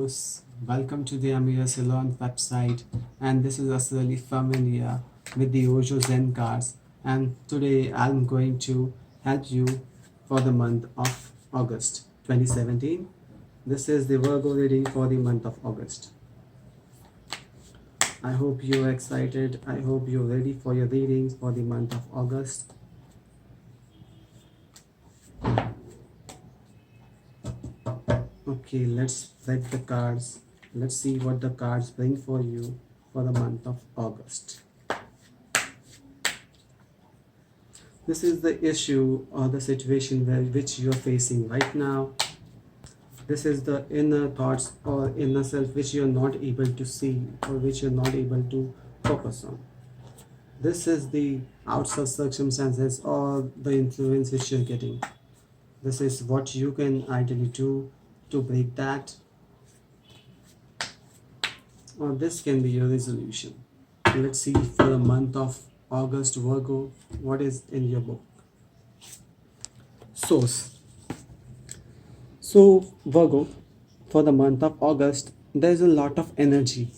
Virgos, welcome to the Amir Salon website, and this is Asali familiar with the Osho Zen cards. And today I'm going to help you for the month of August 2017. This is the Virgo reading for the month of August. I hope you're excited. I hope you're ready for your readings for the month of August. Okay, let's read the cards. Let's see what the cards bring for you for the month of August. This is the issue or the situation which you're facing right now. This is the inner thoughts or inner self which you're not able to see or which you're not able to focus on. This is the outside circumstances or the influence which you're getting. This is what you can ideally do to break that, or this can be your resolution. Let's see for the month of August, Virgo, what is in your book. Source. So Virgo, for the month of August, there is a lot of energy.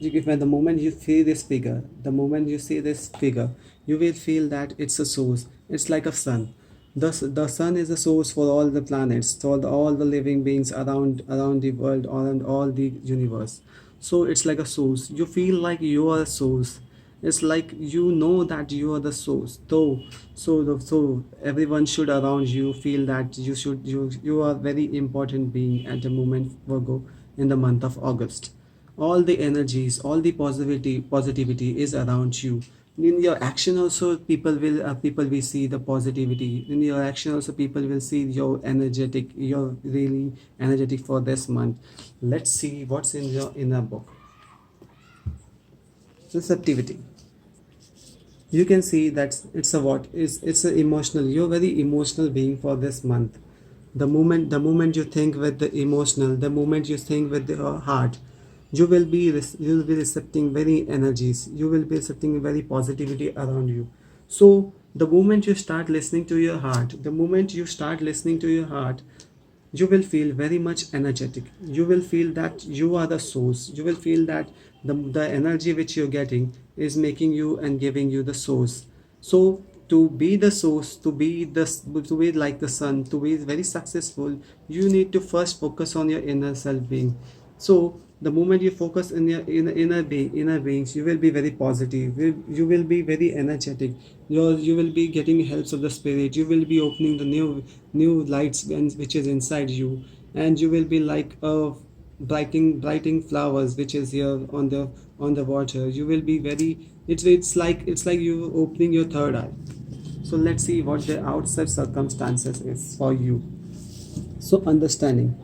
When the moment you feel this figure, the moment you see this figure, you will feel that it's a source. It's like a sun. The sun is a source for all the planets, for all the living beings around the world, around all the universe. So it's like a source. You feel like you are a source. It's like you know that you are the source. So everyone should around you feel that you are very important being at the moment, Virgo, in the month of August. All the energies, all the positivity is around you. In your action also, people will see the positivity. In your action also, people will see you're really energetic for this month. Let's see what's in your inner book. Receptivity. You can see that it's a what is it's a emotional. You're very emotional being for this month. The moment you think with the emotional, the moment you think with your heart, you will be recepting very energies. You will be recepting very positivity around you. So the moment you start listening to your heart, the moment you start listening to your heart, you will feel very much energetic. You will feel that you are the source. You will feel that the energy which you're getting is making you and giving you the source. So to be the source, to be like the sun, to be very successful, you need to first focus on your inner self being. So the moment you focus in your inner beings, you will be very positive. You will be very energetic. You will be getting helps of the spirit. You will be opening the new lights which is inside you, and you will be like a brightening flowers which is here on the water. You will be very. It's like you opening your third eye. So let's see what the outside circumstances is for you. So understanding.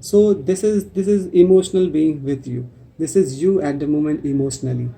So this is emotional being with you. This is you at the moment emotionally.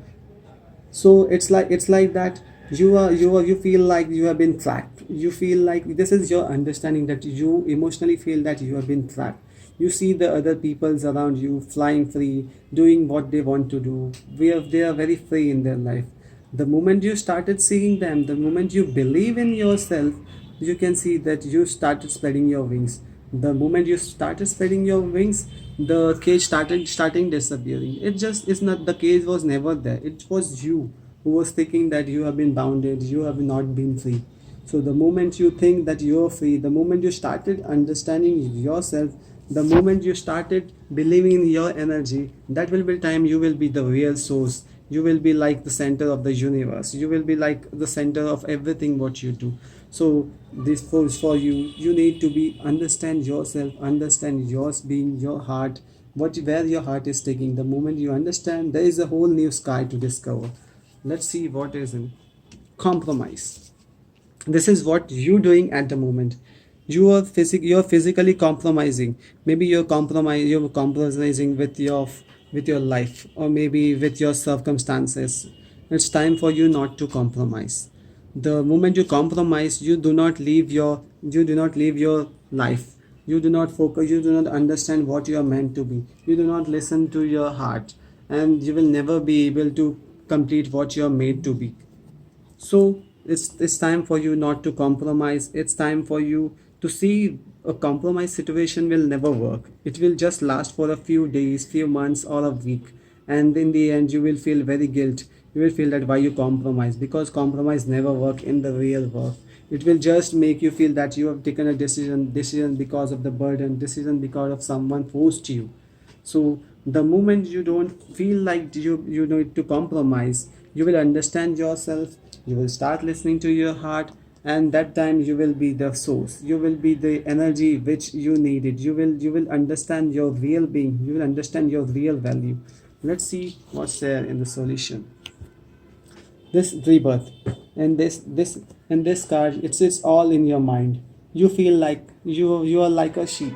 So it's like that you feel like you have been trapped. You feel like this is your understanding that you emotionally feel that you have been trapped. You see the other peoples around you flying free, doing what they want to do. They are very free in their life. The moment you started seeing them, the moment you believe in yourself, you can see that you started spreading your wings. The moment you started spreading your wings, the cage starting disappearing. It just is not, the cage was never there. It was you who was thinking that you have been bounded, you have not been free. So the moment you think that you're free, the moment you started understanding yourself, the moment you started believing in your energy, that will be the time you will be the real source. You will be like the center of the universe. You will be like the center of everything what you do. So this for you. You need to be understand yourself, understand yours being your heart, where your heart is taking. The moment you understand, there is a whole new sky to discover. Let's see what is in compromise. This is what you doing at the moment. You're physically compromising. Maybe you're compromising with your life, or maybe with your circumstances. It's time for you not to compromise. The moment you compromise, you do not leave your life. You do not focus, you do not understand what you are meant to be. You do not listen to your heart, and you will never be able to complete what you are made to be. So it's time for you not to compromise. It's time for you to see a compromise situation will never work. It will just last for a few days, few months, or a week, and in the end, you will feel very guilt. You will feel that why you compromise, because compromise never work in the real world. It will just make you feel that you have taken a decision because of the burden, decision because of someone forced you. So the moment you don't feel like you need to compromise, you will understand yourself, you will start listening to your heart, and that time you will be the source, you will be the energy which you needed. You will understand your real being, you will understand your real value. Let's see what's there in the solution. This rebirth, and this card, it's all in your mind. You feel like you are like a sheep.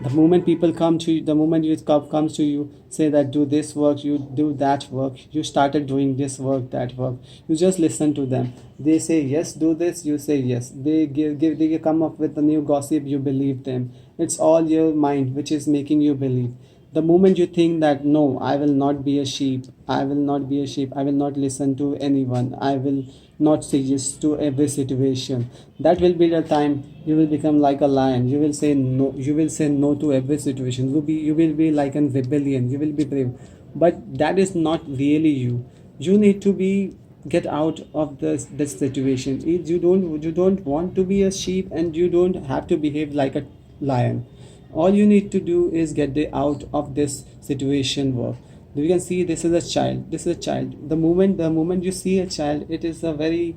The moment people come to you, the moment you comes to you, say that do this work, you do that work, you started doing this work, that work, you just listen to them. They say yes, do this, you say yes. They come up with a new gossip, you believe them. It's all your mind which is making you believe. The moment you think that no, I will not be a sheep, I will not be a sheep, I will not listen to anyone, I will not say yes to every situation, that will be the time you will become like a lion. You will say no, you will say no to every situation. You will be like an rebellion, you will be brave. But that is not really you. You need to be get out of this situation. You don't want to be a sheep, and you don't have to behave like a lion. All you need to do is get the out of this situation work. You can see this is a child, this is a child. The moment you see a child, it is a very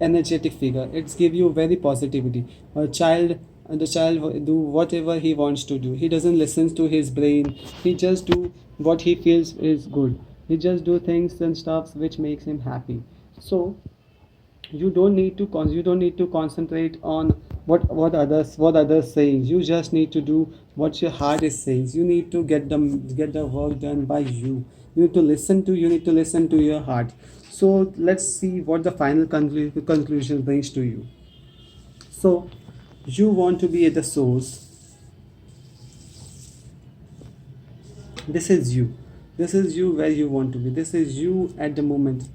energetic figure. It's give you very positivity. A child, and the child do whatever he wants to do. He doesn't listen to his brain. He just do what he feels is good. He just do things and stuffs which makes him happy. So you don't need to concentrate on what others saying. You just need to do what your heart is saying. You need to get the work done by you. You need to listen to your heart. So let's see what the final conclusion brings to you. So you want to be at the source. This is you where you want to be. This is you at the moment.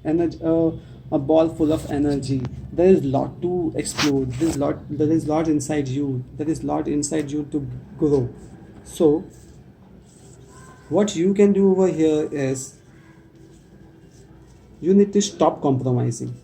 A ball full of energy. There is lot to explore. There is lot inside you. There is lot inside you to grow. So what you can do over here is you need to stop compromising.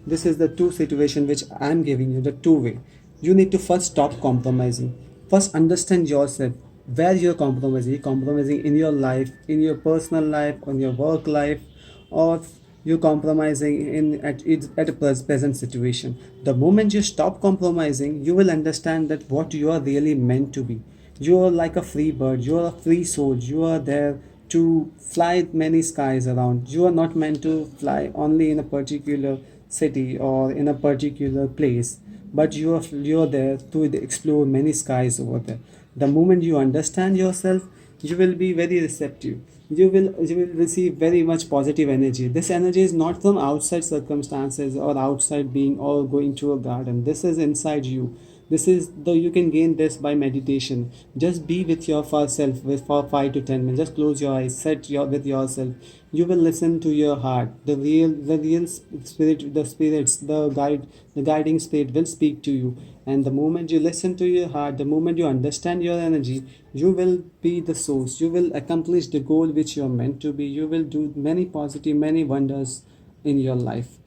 This is the two situation which I'm giving you, the two way. You need to first stop compromising. First understand yourself, where you're compromising. You're compromising in your life, in your personal life, on your work life, or you're compromising at a present situation. The moment you stop compromising, you will understand that what you are really meant to be. You are like a free bird, you are a free soul, you are there to fly many skies around. You are not meant to fly only in a particular city or in a particular place, but you are there to explore many skies over there. The moment you understand yourself, you will be very receptive. You will receive very much positive energy. This energy is not from outside circumstances or outside being or going to a garden. This is inside you. This is the you can gain this by meditation. Just be with your first self with for 5 to 10 minutes. Just close your eyes, set your with yourself. You will listen to your heart. The real spirit, the spirits, the guiding spirit will speak to you. And the moment you listen to your heart, the moment you understand your energy, you will be the source. You will accomplish the goal which you are meant to be. You will do many positive, many wonders in your life.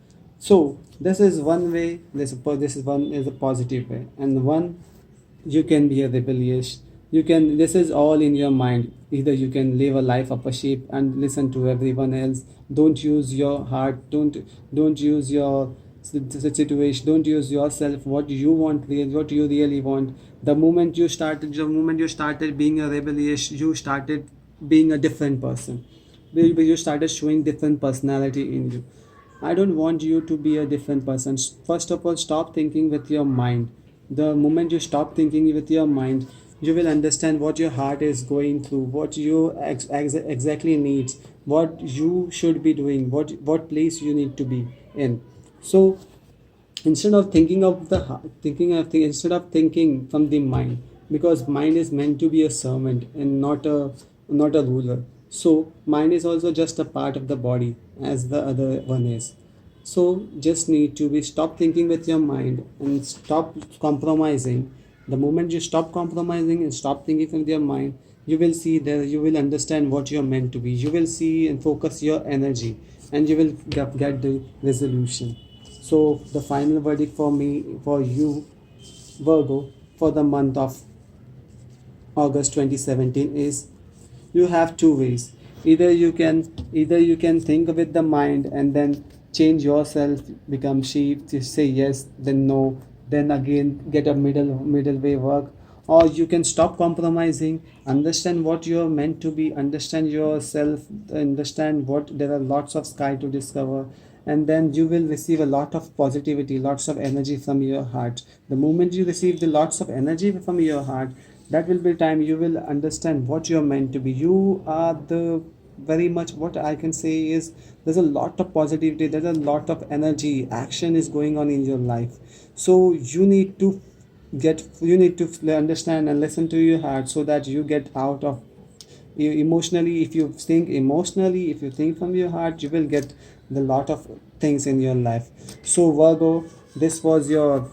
So this is one way. This is a positive way, and one, you can be a rebellious. You can. This is all in your mind. Either you can live a life of a sheep and listen to everyone else. Don't use your heart. Don't use your situation. Don't use yourself. What you want, what you really want. The moment you started being a rebellious, you started being a different person. You started showing different personality in you. I don't want you to be a different person. First of all, stop thinking with your mind. The moment you stop thinking with your mind, you will understand what your heart is going through, what you exactly needs, what you should be doing, what place you need to be in. So instead of thinking of the heart, instead of thinking from the mind, because mind is meant to be a servant and not a ruler. So mind is also just a part of the body as the other one is. So just need to be stop thinking with your mind and stop compromising. The moment you stop compromising and stop thinking from your mind, you will see that you will understand what you're meant to be. You will see and focus your energy, and you will get the resolution. So the final verdict for me, for you, Virgo, for the month of August 2017 is, you have two ways. Either you can think with the mind and then change yourself, become sheep, to say yes, then no, then again get a middle way work. Or you can stop compromising, understand what you're meant to be, understand yourself, understand what there are lots of sky to discover, and then you will receive a lot of positivity, lots of energy from your heart. The moment you receive the lots of energy from your heart, that will be time you will understand what you're meant to be. You are the very much, what I can say is, there's a lot of positivity, there's a lot of energy, action is going on in your life. So you need to understand and listen to your heart, so that you get out of you emotionally. If you think emotionally, if you think from your heart, you will get the lot of things in your life. So Virgo, this was your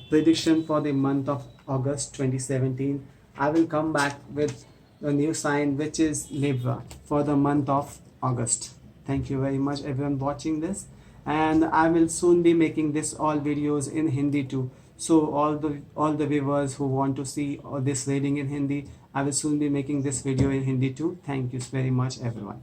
prediction for the month of August 2017. I will come back with a new sign, which is Libra, for the month of August. Thank you very much everyone watching this, and I will soon be making this all videos in Hindi too. So all the viewers who want to see this reading in Hindi, I will soon be making this video in Hindi too. Thank you very much everyone.